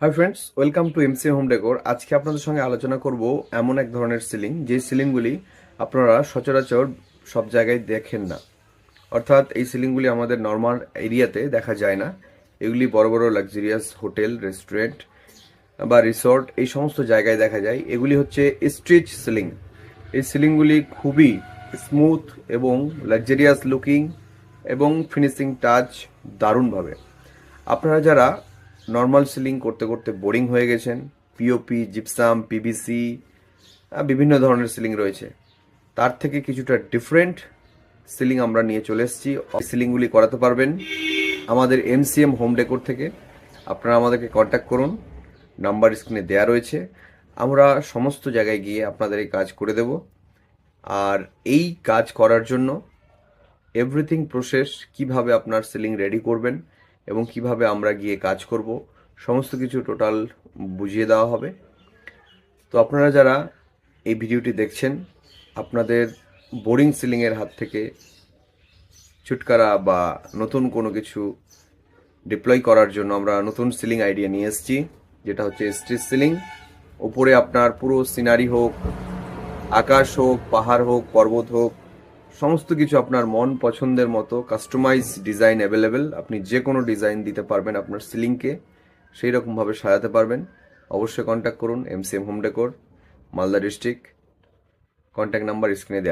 Hi friends, welcome to MC home decor. আজকে আপনাদের সঙ্গে আলোচনা করব এমন এক ধরনের সিলিং, যে সিলিংগুলি আপনারা সচরাচর সব জায়গায় দেখেন না। অর্থাৎ এই সিলিংগুলি আমাদের নর্মাল এরিয়াতে দেখা যায় না। এগুলি বড় বড় লাক্সারিয়াস হোটেল, রেস্টুরেন্ট বা রিসর্ট এই সমস্ত জায়গায় দেখা যায়। এগুলি হচ্ছে স্ট্রিচ সিলিং। এই সিলিংগুলি খুবই স্মুথ এবং লাক্সারিয়াস লুকিং এবং ফিনিশিং টাচ দারুণভাবে। আপনারা যারা নর্মাল সিলিং করতে করতে বোরিং হয়ে গেছেন, পিওপি, জিপসাম, পিভিসি, বিভিন্ন ধরনের সিলিং রয়েছে, তার থেকে কিছুটা ডিফারেন্ট সিলিং আমরা নিয়ে চলে এসেছি। সিলিংগুলি করাতে পারবেন আমাদের এমসিএম হোম ডেকোর থেকে। আপনারা আমাদেরকে কন্ট্যাক্ট করুন, নাম্বার স্ক্রিনে দেয়া রয়েছে। আমরা সমস্ত জায়গায় গিয়ে আপনাদের এই কাজ করে দেব। আর এই কাজ করার জন্য এভরিথিং প্রসেস, কিভাবে আপনার সিলিং রেডি করবেন এবং কিভাবে আমরা গিয়ে কাজ করব, সমস্ত কিছু টোটাল বুঝিয়ে দেওয়া হবে। তো আপনারা যারা এই ভিডিওটি দেখছেন, আপনাদের বোরিং সিলিংয়ের হাত থেকে ছুটকারা বা নতুন কোনো কিছু ডিপ্লয় করার জন্য আমরা নতুন সিলিং আইডিয়া নিয়ে এসেছি, যেটা হচ্ছে স্ট্রিট সিলিং। উপরে আপনার পুরো সিনারি হোক, আকাশ হোক, পাহাড় হোক, পর্বত হোক, সমস্ত কিছু আপনার মন পছন্দের মতো কাস্টমাইজ ডিজাইন অ্যাভেলেবেল। আপনি যে কোনো ডিজাইন দিতে পারবেন আপনার সিলিংকে, সেই রকমভাবে সাজাতে পারবেন। অবশ্যই কন্ট্যাক্ট করুন MCM home decor, Malda district. Contact number স্ক্রিনে দেওয়া।